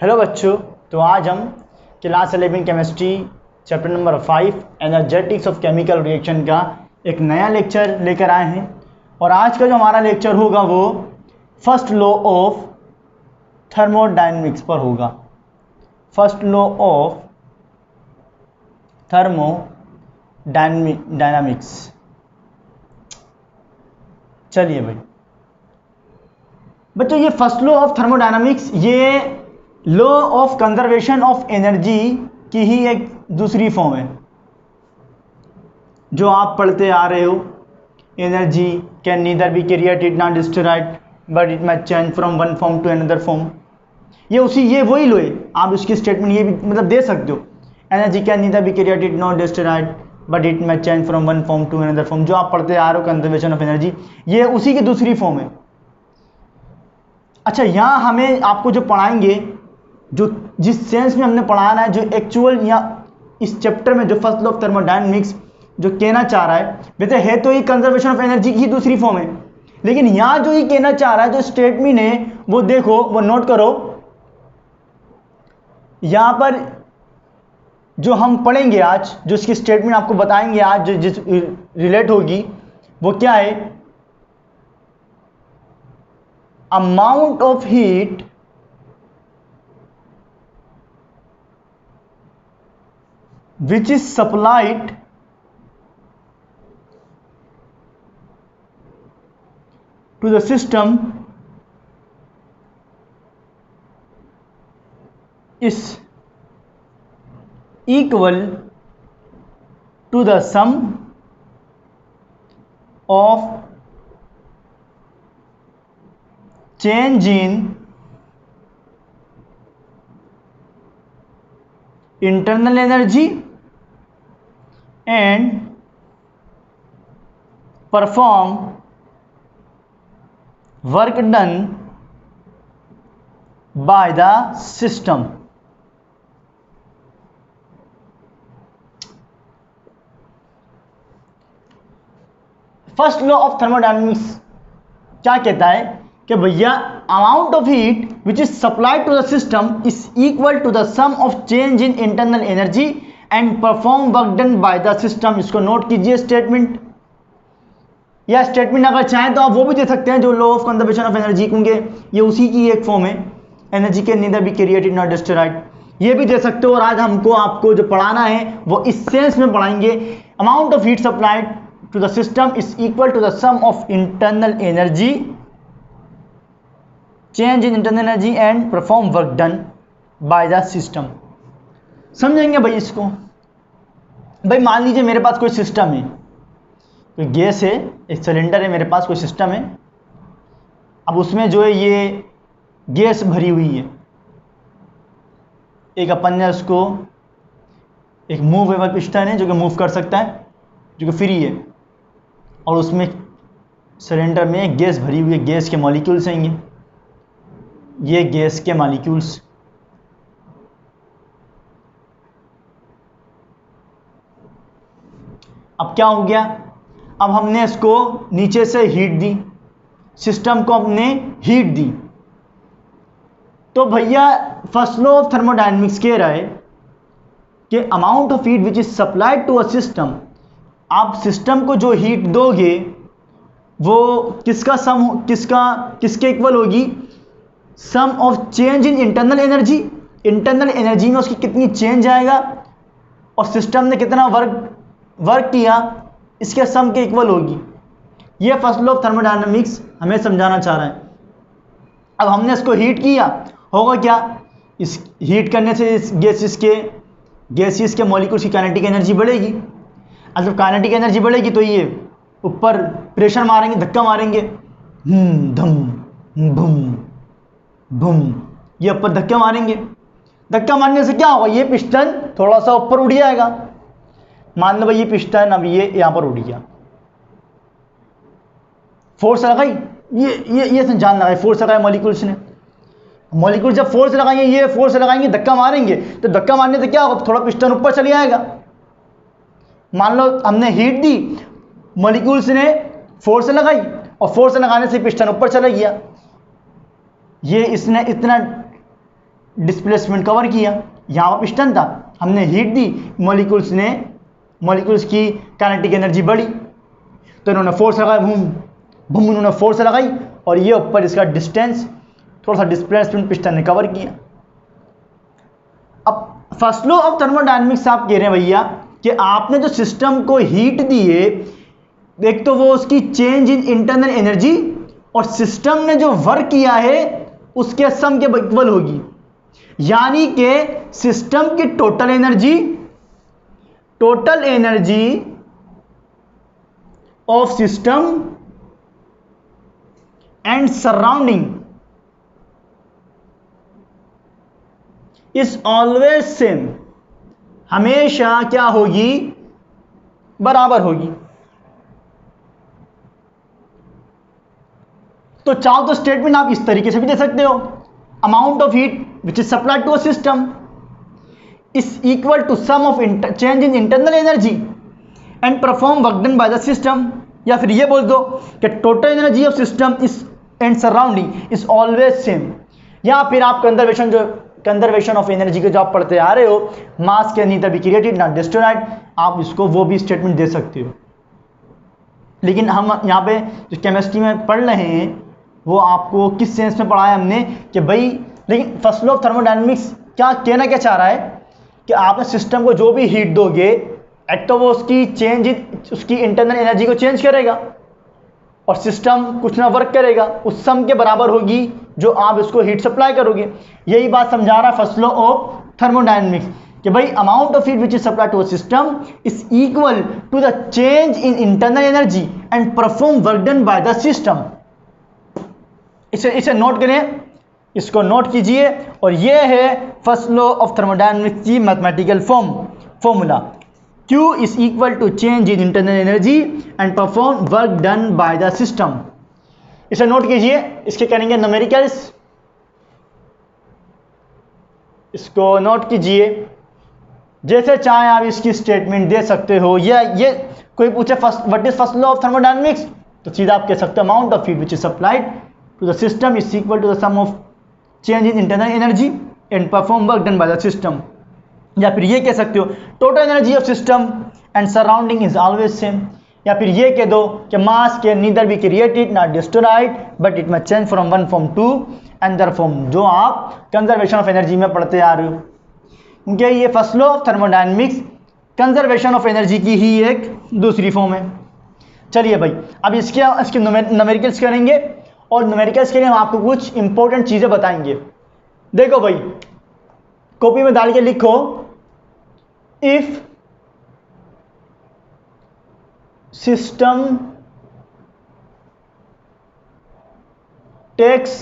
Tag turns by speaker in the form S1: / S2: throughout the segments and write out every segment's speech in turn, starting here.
S1: Hello बच्चों, तो आज हम class 11 chemistry chapter number 5 energetics of chemical reaction का एक नया लेक्चर लेकर आए हैं। और आज का जो हमारा लेक्चर होगा वो फर्स्ट लॉ ऑफ थर्मोडायनेमिक्स पर होगा। First law of thermodynamics. चलिए भाई बच्चों, ये फर्स्ट लॉ ऑफ थर्मोडायनामिक्स ये law of conservation of energy की ही एक दूसरी फॉर्म है जो आप पढ़ते आ रहे हो। Energy can neither be created not destroyed but it may change from one form to another form. ये वही लो है, आप उसकी स्टेटमेंट ये भी मतलब दे सकते हो। Energy can neither be created not destroyed but it may change from one form to another form. जो आप पढ़ते आ रहे हो कंजर्वेशन ऑफ एनर्जी, ये उसी की दूसरी फॉर्म है। अच्छा, यहाँ हमें आपको जो पढ़ाएंगे, जो जिस सेंस में हमने पढ़ाना है, जो एक्चुअल यहाँ इस चैप्टर में जो फर्स्ट लॉ ऑफ थर्मोडायनेमिक्स जो कहना चाह रहा है, वैसे है तो ये कंजर्वेशन ऑफ एनर्जी की दूसरी फॉर्म है, लेकिन यहाँ जो ये कहना चाह रहा है, जो स्टेटमेंट है वो देखो, वो नोट करो। यहाँ पर जो हम पढ़ेंगे आज, जो इसकी स्टेटमेंट आपको बताएंगे आज, जो जिस रिलेट होगी, वो क्या है? Amount of heat which is supplied to the system is equal to the sum of change in internal energy and perform work done by the system। First law of thermodynamics क्या कहता है कि भैया amount of heat which is supplied to the system is equal to the sum of change in internal energy and perform work done by the system. इसको note कीजिए statement, या statement अगर चाहें तो आप वो भी दे सकते हैं जो law of conservation of energy, क्योंकि ये उसी की एक फॉर्म है। Energy can neither be created not destroyed, ये भी दे सकते हो। और आज हमको आपको जो पढ़ाना है वो इस सेंस में पढ़ाएंगे। Amount of heat supplied to the system is equal to the sum of internal energy, change in internal energy and perform work done by the system. समझेंगे भाई इसको? भाई मान लीजिए मेरे पास कोई सिस्टम है, कोई गैस है, एक सिलेंडर है मेरे पास, कोई सिस्टम है। अब उसमें जो है ये गैस भरी हुई है। एक अपन ने उसको एक मूवेबल पिस्टन है जो कि मूव कर सकता है, जो कि फ्री है, और उसमें सिलेंडर में गैस भरी हुई है। गैस के मॉलिक्यूल्स हैं ये गैस के मॉलिक्यूल्स। अब क्या हो गया? अब हमने इसको नीचे से हीट दी, सिस्टम को हमने हीट दी। तो भैया फर्स्ट लॉ ऑफ थर्मोडायनेमिक्स कह रहा है कि amount of heat which is supplied to a system, आप सिस्टम को जो हीट दोगे वो किसका सम, किसके इक्वल होगी? Sum of change in internal energy. Internal energy में उसकी कितनी चेंज आएगा और सिस्टम ने कितना वर्क किया, इसके सम के इक्वल होगी। ये फर्स्ट लॉ ऑफ थर्मोडायनामिक्स हमें समझाना चाह रहा है। अब हमने इसको हीट किया, होगा क्या? इस हीट करने से इस गैसेस के मॉलिक्यूल्स की काइनेटिक एनर्जी बढ़ेगी। अब जब काइनेटिक एनर्जी बढ़ेगी तो ये ऊपर प्रेशर मारेंगे, धक्का मारेंगे, धम भूम भूम, ये ऊपर धक्के मारेंगे। धक्का मारने से क्या होगा? ये पिस्टन थोड़ा सा ऊपर उड़ जाएगा। मान लो भाई ये पिस्टन अब ये यहां पर उड़ गया, फोर्स लगाई, ये जान लगाई, फोर्स लगाया मॉलिक्यूल्स ने। मॉलिक्यूल जब फोर्स लगाएंगे, ये फोर्स लगाएंगे, धक्का मारेंगे, तो धक्का मारने से क्या होगा? थोड़ा पिस्टन ऊपर चले जाएगा। मान लो हमने हीट दी, मॉलिक्यूल्स ने फोर्स लगाई और फोर्स लगाने से पिस्टन ऊपर चला गया। ये इसने इतना डिस्प्लेसमेंट कवर किया, यहाँ पर पिस्टन था, हमने हीट दी, मॉलिक्यूल्स की काइनेटिक एनर्जी बढ़ी, तो इन्होंने फोर्स लगाया, बूम बूम, उन्होंने फोर्स लगाई और ये ऊपर इसका डिस्टेंस, थोड़ा सा डिस्प्लेसमेंट पिस्टन ने कवर किया। अब फर्स्ट लॉ ऑफ थर्मोडायनेमिक्स आप कह रहे हैं भैया कि आपने जो सिस्टम को हीट दी है, एक तो वो उसकी चेंज इन इंटरनल एनर्जी और सिस्टम ने जो वर्क किया है उसके सम के इक्वल होगी, यानी कि सिस्टम की total energy of system and surrounding is always same, हमेशा क्या होगी, बराबर होगी। तो चाहो तो स्टेटमेंट आप इस तरीके से भी दे सकते हो, amount of heat which is supplied to a system is equal to sum of change in internal energy and perform work done by the system, या फिर ये बोल दो कि total energy of system is and surrounding is always same, या फिर आप conservation of energy के जो आप पढ़ते आ रहे हो, मास can neither be created not destroyed, आप इसको वो भी स्टेटमेंट दे सकते हो। लेकिन हम यहाँ पे जो केमिस्ट्री में पढ़ रहे हैं वो आपको किस सेंस में पढ़ा है हमने कि भाई, लेकिन फर्स्ट लॉ ऑफ थर्मोडायनेमिक्स क्या कहना क्या चाह रहा है कि आपने सिस्टम को जो भी हीट दोगे, एक तो वो उसकी इंटरनल एनर्जी को चेंज करेगा और सिस्टम कुछ ना वर्क करेगा, उस सम के बराबर होगी जो आप इसको हीट सप्लाई करोगे। यही बात समझा रहा है फर्स्ट लॉ ऑफ थर्मोडायनेमिक्स कि भाई amount of heat which is supply to a system is equal to the change in internal energy and perform work done by the system. इसे नोट करें, इसको नोट कीजिए, और ये है फर्स्ट लॉ ऑफ थर्मोडायनेमिक्स की mathematical formula, Q is equal to change in internal energy and perform work done by the system। इसे note कीजिए, इसके करेंगे न्यूमेरिकल्स, इसको नोट कीजिए, जैसे चाहे आप इसकी स्टेटमेंट दे सकते हो, या ये कोई पूछे what is first law of thermodynamics, तो सीधा आप कह सकते हो amount of heat which is supplied to the system is equal to the sum of change in internal energy and perform work done by the system, या फिर ये कह सकते हो total energy of system and surrounding is always same, या फिर ये कह दो कि mass can neither be created not destroyed but it must change from one form to another form, जो आप कंजर्वेशन ऑफ एनर्जी में पढ़ते आ रहे हो, क्योंकि ये first law of thermodynamics conservation of energy की ही एक दूसरी फॉर्म है। चलिए भाई, अब इसके न्यूमेरिकल्स करेंगे, और न्यूमेरिकल्स के लिए हम आपको कुछ इंपॉर्टेंट चीज़ें बताएंगे। देखो भाई, कॉपी में डाल के लिखो, if system takes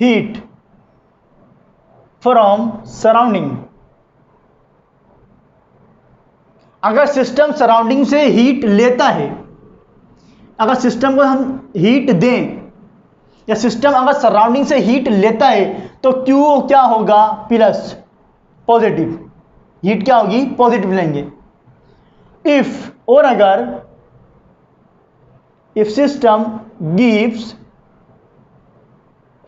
S1: heat from surrounding, अगर सिस्टम सराउंडिंग से हीट लेता है, अगर सिस्टम को हम हीट दें या सिस्टम अगर सराउंडिंग से हीट लेता है तो Q क्या होगा, प्लस पॉजिटिव, हीट क्या होगी, पॉजिटिव लेंगे। इफ, और अगर if system gives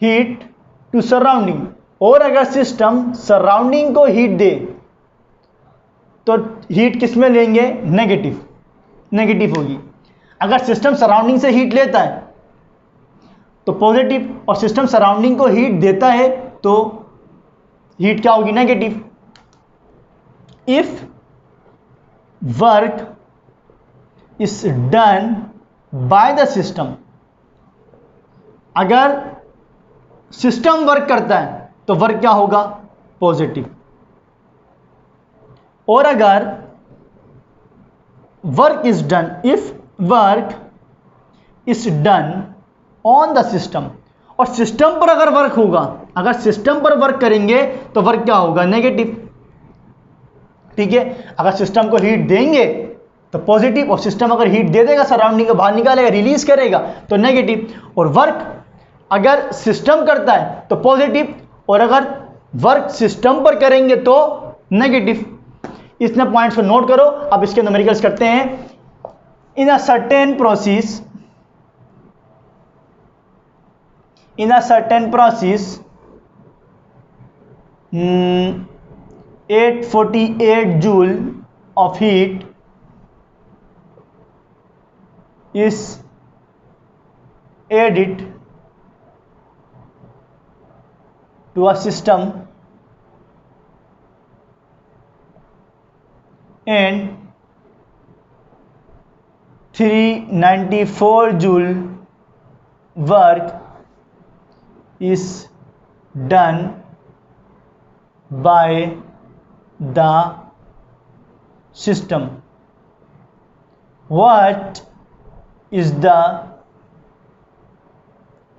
S1: heat to surrounding, और अगर सिस्टम सराउंडिंग को हीट दे तो हीट किस में लेंगे, नेगेटिव होगी। अगर सिस्टम सराउंडिंग से हीट लेता है तो पॉजिटिव, और सिस्टम सराउंडिंग को हीट देता है तो हीट क्या होगी, negative. If work is done by the system, अगर सिस्टम वर्क करता है तो वर्क क्या होगा, पॉजिटिव। और अगर work is done, if work is done on the system, और सिस्टम पर अगर वर्क होगा, अगर सिस्टम पर वर्क करेंगे तो वर्क क्या होगा, नेगेटिव। ठीक है, अगर सिस्टम को हीट देंगे तो पॉजिटिव, और सिस्टम अगर हीट दे देगा, सराउंडिंग को बाहर निकालेगा, रिलीज करेगा तो नेगेटिव। और वर्क अगर सिस्टम करता है तो पॉजिटिव, और अगर वर्क सिस्टम पर करेंगे तो नेगेटिव। इसने पॉइंट्स को नोट करो। अब इसके न्यूमेरिकल्स करते हैं। In a certain process, in a certain process 848 joule of heat is added to a system and 394 joule work is done by the system. What is the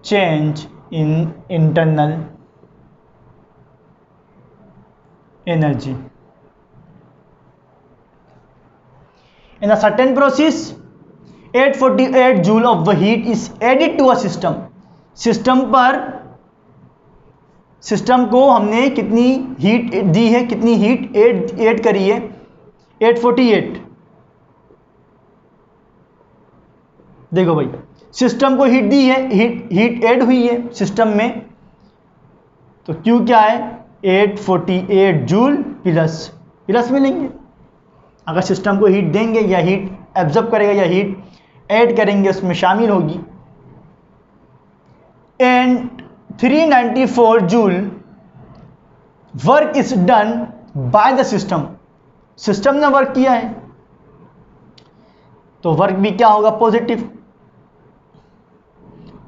S1: change in internal energy? In a certain process, 848 joule of the heat is added to a system. System को हमने कितनी heat दी है, कितनी heat add करी है? 848। देखो भाई, system को हीट दी है, हीट ऐड हुई है सिस्टम में, तो Q क्या है? 848 जूल प्लस मिलेंगे। अगर सिस्टम को हीट देंगे या हीट एब्जॉर्ब करेगा या हीट ऐड करेंगे, उसमें शामिल होगी। And 394 joule work is done by the system. System ने वर्क किया है तो वर्क भी क्या होगा? Positive.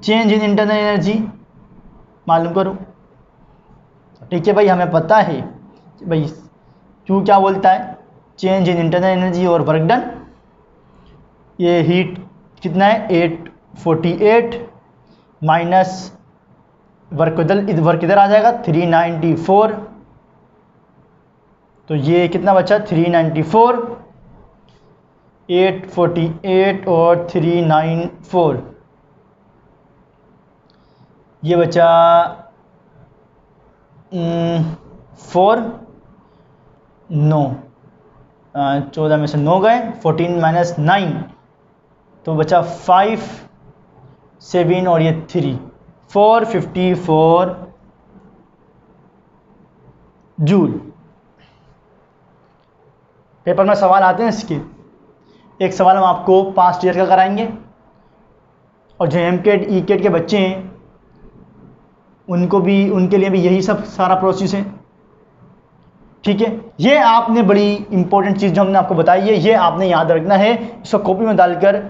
S1: Change in internal energy मालूम करो। ठीक है भाई, हमें पता है भाई क्यों क्या बोलता है, चेंज इन इंटरनल एनर्जी और वर्क डन। ये हीट कितना है? 848 माइनस वर्क इधर आ जाएगा 394, तो ये कितना बचा? 394, 848 और 394, ये बचा 4, 9, 14 में से 9 गए, 14 माइनस 9, तो बचा 5, 7 और ये 3, 454 जूल। पेपर में सवाल आते हैं इसके। एक सवाल हम आपको पास्ट ईयर का कराएंगे और जो एमकेट ईकेट के बच्चे हैं उनके लिए भी यही सब सारा प्रोसेस है। ठीक है, ये आपने बड़ी इंपॉर्टेंट चीज़ जो हमने आपको बताई है, ये आपने याद रखना है। इसको कॉपी में डालकर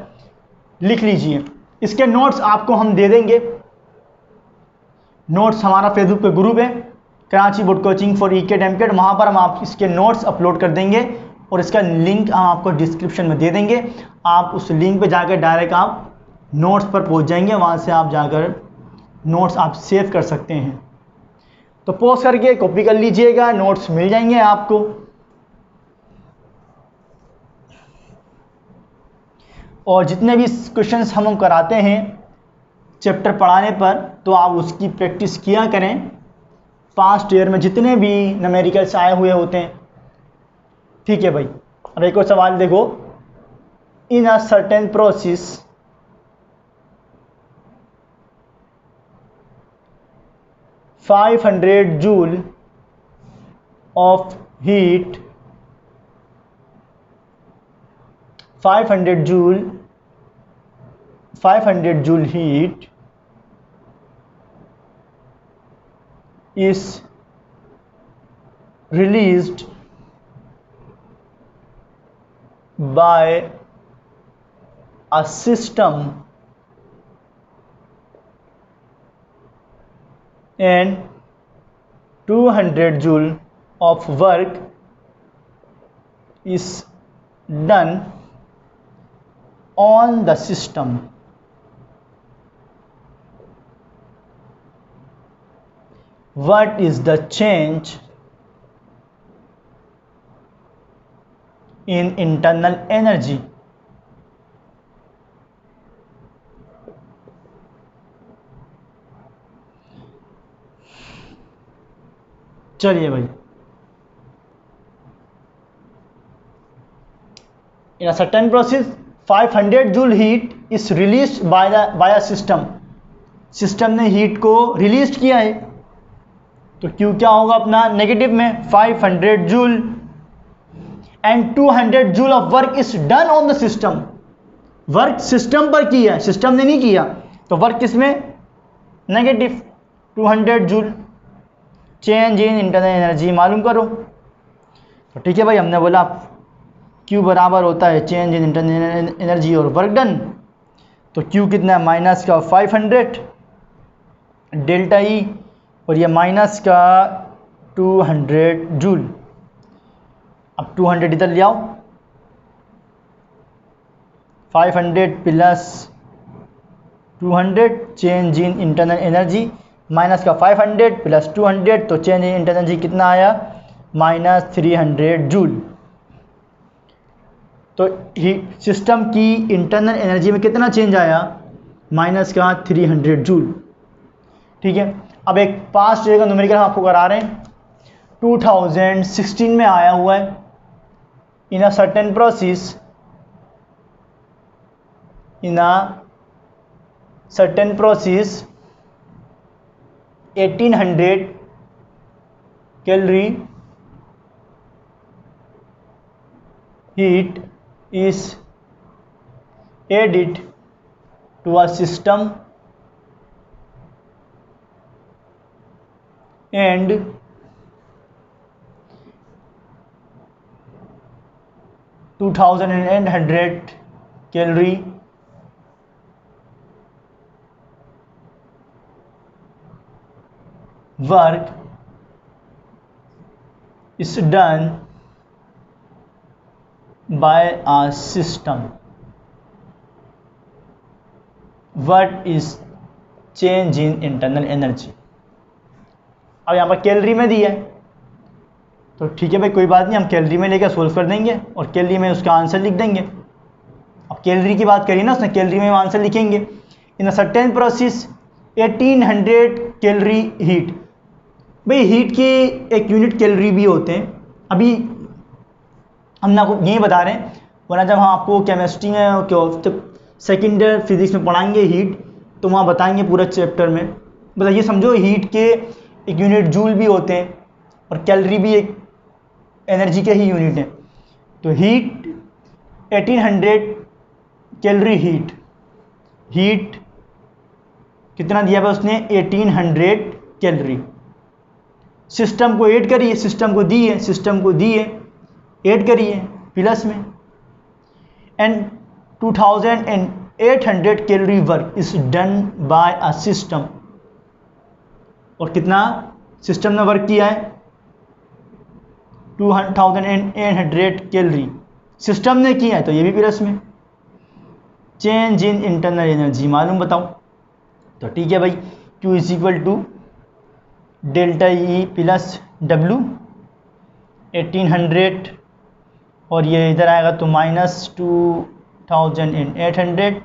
S1: लिख लीजिए। इसके नोट्स आपको हम दे देंगे। नोट्स हमारा फेसबुक पे ग्रुप है, Karachi board coaching for ECAT MCAT, वहाँ पर हम आप इसके नोट्स अपलोड कर देंगे और इसका लिंक हम आपको डिस्क्रिप्शन में दे देंगे। आप उस लिंक पे जाकर डायरेक्ट आप नोट्स पर पहुँच जाएंगे, वहाँ से आप जाकर नोट्स आप सेव कर सकते हैं। तो पॉज करके कॉपी कर लीजिएगा, नोट्स मिल जाएंगे आपको। और जितने भी क्वेश्चंस हम कराते हैं चैप्टर पढ़ाने पर, तो आप उसकी प्रैक्टिस किया करें। पास्ट ईयर में जितने भी न्यूमेरिकल्स आए हुए होते हैं। ठीक है भाई, अब एक और सवाल देखो। In a certain process 500 joule of heat, 500 joule heat is released by a system and 200 joule of work is done on the system. What is the change in internal energy? चलिए भाई, in a certain process 500 joule heat is released by a system. System ने heat को release किया है तो Q क्या होगा अपना नेगेटिव में 500 joule and 200 joule of work is done on the system. Work system पर किया है, सिस्टम ने नहीं किया, तो वर्क किसमें negative 200 joule. Change in internal energy मालूम करो। तो ठीक है भाई, हमने बोला Q बराबर होता है चेंज इन इंटरनल एनर्जी और वर्क डन। तो Q कितना है माइनस का 500 डेल्टा E और ये माइनस का 200 जूल। अब 200 इधर ले आओ, 500 plus 200 change in internal energy minus का 500 प्लस 200, तो चेंज इन इंटरनल एनर्जी कितना आया माइनस 300 जूल। तो सिस्टम की इंटरनल एनर्जी में कितना चेंज आया माइनस का 300 जूल। ठीक है, अब एक पास्ट ईयर का न्यूमेरिकल हम आपको करा रहे हैं। 2016 में आया हुआ है। In a certain process, in a certain process 1800 calorie heat is added to a system and two thousand and 800 calorie work is done by a system. What is change in internal energy? अब यहाँ पर calorie में दी है, तो ठीक है भाई कोई बात नहीं, हम कैलोरी में लेकर सोल्व कर देंगे और कैलोरी में उसका आंसर लिख देंगे। अब कैलोरी की बात करिए ना, उसने कैलोरी में आंसर लिखेंगे। In a certain process 1800 calorie heat. भाई हीट के एक यूनिट कैलोरी भी होते हैं। अभी हम आपको यही बता रहे हैं, वरना जब हम आपको केमिस्ट्री में जब सेकेंड ईयर फिजिक्स में पढ़ाएंगे हीट, तो वहाँ बताएंगे पूरा चैप्टर में। मतलब ये समझो हीट के एक यूनिट जूल भी होते हैं और कैलोरी भी एक एनर्जी के ही यूनिट हैं। तो हीट 1800 कैलोरी हीट कितना दिया हुआ उसने 1800 कैलोरी। सिस्टम को ऐड करिए, सिस्टम को दिए ऐड करिए प्लस में, and 2800 calorie work is done by a system. और कितना सिस्टम ने वर्क किया है 2800 कैलोरी सिस्टम ने किया है, तो ये भी प्लस में। चेंज इन इंटरनल एनर्जी मालूम बताओ। तो ठीक है भाई, Q is equal to delta E plus W 1800 और ये इधर आएगा तो माइनस 2800।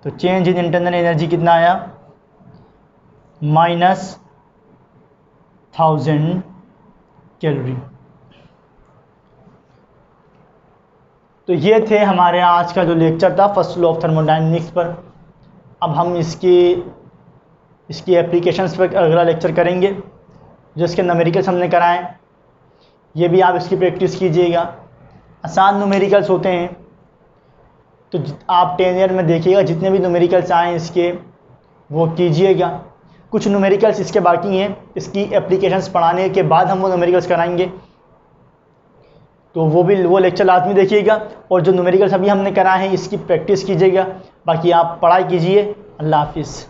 S1: तो चेंज इन इंटरनल एनर्जी कितना आया माइनस 1000 कैलोरी। तो ये थे हमारे आज का जो लेक्चर था फर्स्ट लॉ ऑफ थर्मोडायनेमिक्स पर। अब हम इसकी एप्लीकेशंस पर अगला लेक्चर करेंगे, जो इसके न्यूमेरिकल्स हमने कराएं। ये भी आप इसकी प्रैक्टिस कीजिएगा, आसान न्यूमेरिकल्स होते हैं। तो आप 10 ईयर में देखिएगा जितने भी न्यूमेरिकल्स आए इसके वो कीजिएगा। कुछ न्यूमेरिकल्स इसके बाकी हैं, इसकी एप्लीकेशंस पढ़ाने के बाद हम वो न्यूमेरिकल्स कराएंगे, तो वो लेक्चर लाजमी देखिएगा। और जो न्यूमेरिकल्स अभी हमने कराए हैं इसकी प्रैक्टिस कीजिएगा। बाकी आप पढ़ाई कीजिए। अल्लाह हाफिज़।